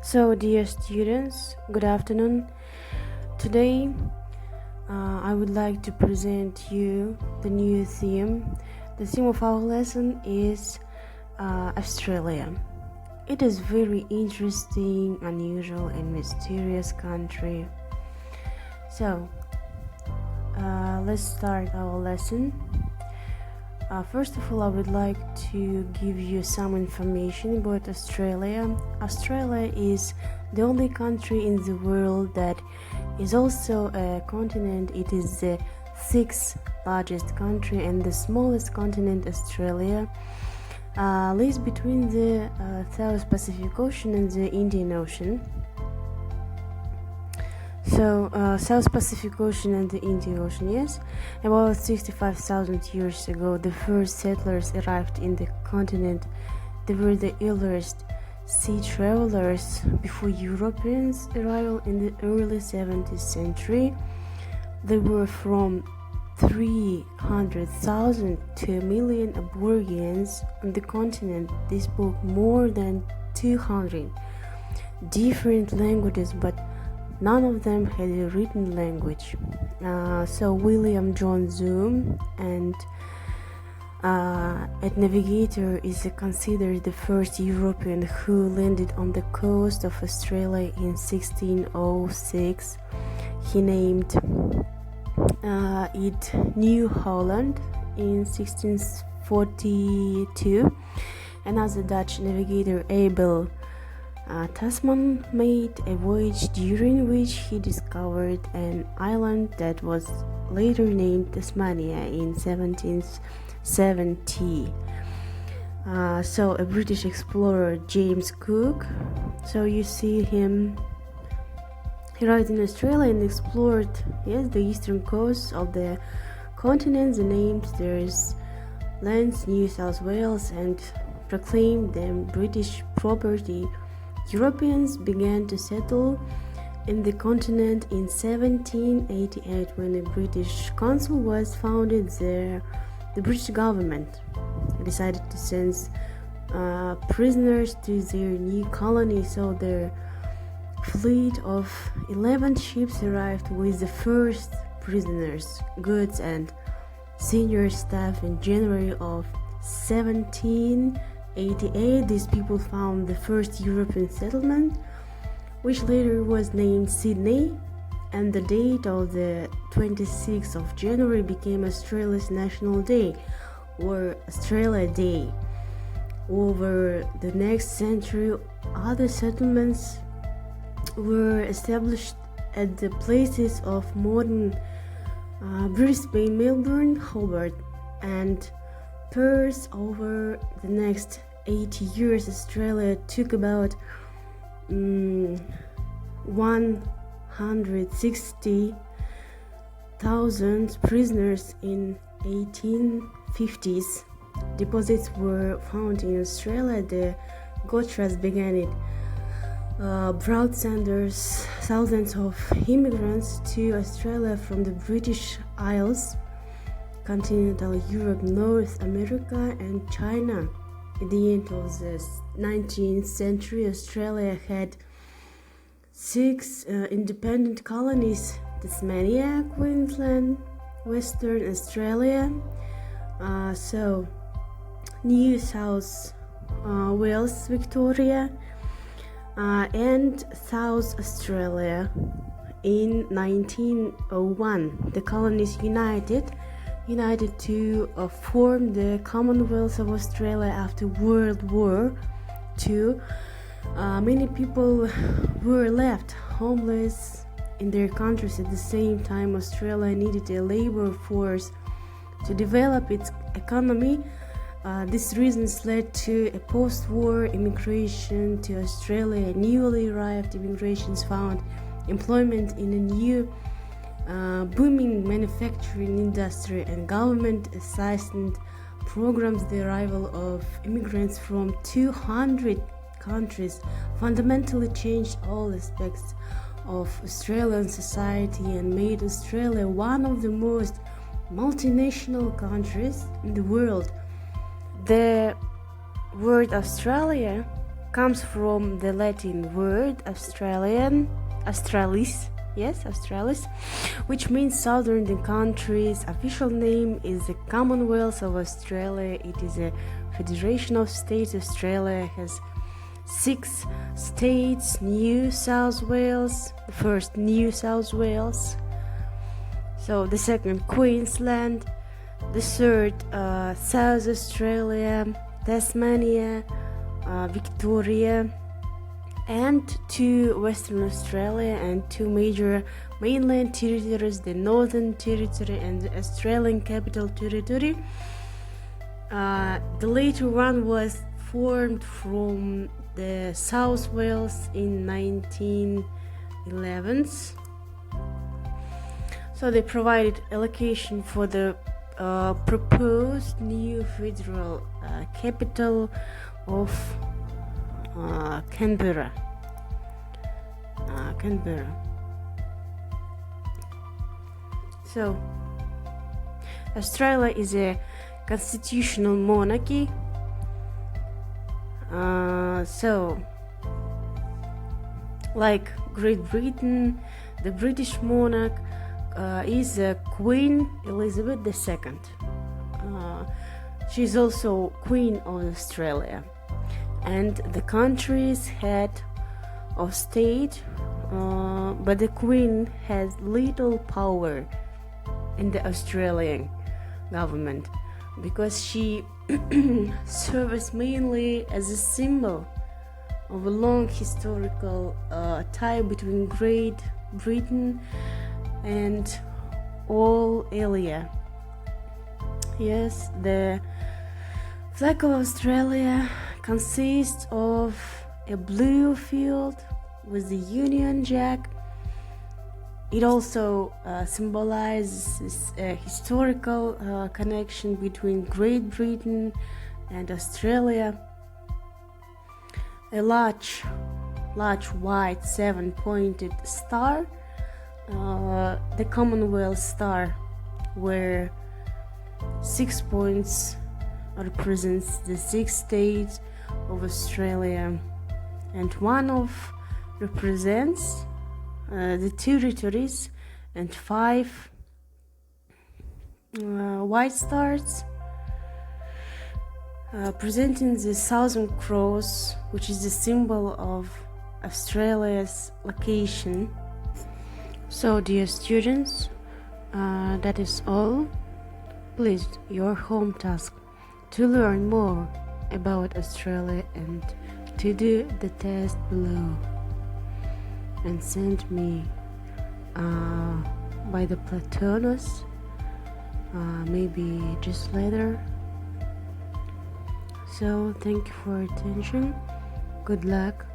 So, dear students, good afternoon. Today, I would like to present you the new theme. The theme of our lesson is Australia. It is very interesting, unusual, and mysterious country. So, let's start our lesson. First of all, I would like to give you some information about Australia. Australia is the only country in the world that is also a continent. It is the sixth largest country and the smallest continent. Australia lies between the South Pacific Ocean and the Indian Ocean. So, South Pacific Ocean and the Indian Ocean, yes. About 65,000 years ago, the first settlers arrived in the continent. They were the earliest sea travelers before Europeans' arrival in the early 17th century. There were from 300,000 to 1 million Aborigines on the continent. They spoke more than 200 different languages, but none of them had a written language. So William John Zoom and a navigator is considered the first European who landed on the coast of Australia in 1606. He named it New Holland in 1642. Another Dutch navigator, Abel Tasman, made a voyage during which he discovered an island that was later named Tasmania in 1770. So a British explorer, James Cook, so you see him, he arrived in Australia and explored the eastern coast of the continent. The names there's lands New South Wales and proclaimed them British property. Europeans began to settle in the continent in 1788 when a British consul was founded there. The British government decided to send prisoners to their new colony, so their fleet of 11 ships arrived with the first prisoners, goods, and senior staff in January of 1788. These people found the first European settlement, which later was named Sydney, and the date of the 26th of January became Australia's National Day, or Australia Day. Over the next century, other settlements were established at the places of modern Brisbane, Melbourne, Hobart, and Perth. Over the next 80 years, Australia took about 160,000 prisoners in 1850s. Deposits were found in Australia. The Gotras began it. Brought thousands of immigrants to Australia from the British Isles, continental Europe, North America, and China. At the end of the 19th century, Australia had 6 independent colonies: Tasmania, Queensland, Western Australia, so New South Wales, Victoria, and South Australia. In 1901, the colonies united to form the Commonwealth of Australia after World War II. Many people were left homeless in their countries. At the same time, Australia needed a labor force to develop its economy. These reasons led to a post-war immigration to Australia. Newly arrived immigrants found employment in a new booming manufacturing industry, and government assistance programs. The arrival of immigrants from 200 countries fundamentally changed all aspects of Australian society and made Australia one of the most multinational countries in the world. The word Australia comes from the Latin word Australis, which means southern countries. Official name is the Commonwealth of Australia. It is a federation of states. Australia has 6 states. New South Wales, the first New South Wales. So the second Queensland, the third South Australia, Tasmania, Victoria, and 2 Western Australia, and 2 major mainland territories, the Northern Territory and the Australian Capital Territory. The later one was formed from the South Wales in 1911. So they provided allocation for the proposed new federal capital of Canberra. So Australia is a constitutional monarchy. So like Great Britain, the British monarch is Queen Elizabeth II. She is also Queen of Australia, and the country's head of state, but the Queen has little power in the Australian government because she serves mainly as a symbol of a long historical tie between Great Britain and Australia. Yes, the flag of Australia consists of a blue field with the Union Jack. It also symbolizes a historical connection between Great Britain and Australia. A large white 7-pointed star, the Commonwealth star, where 6 points represents the 6 states of Australia, and one of represents the territories, and 5 white stars presenting the Southern Cross, which is the symbol of Australia's location. So, dear students, that is all. Please, your home task to learn more about Australia and to do the test below, and send me by the Platonos, maybe just later. So thank you for your attention. Good luck.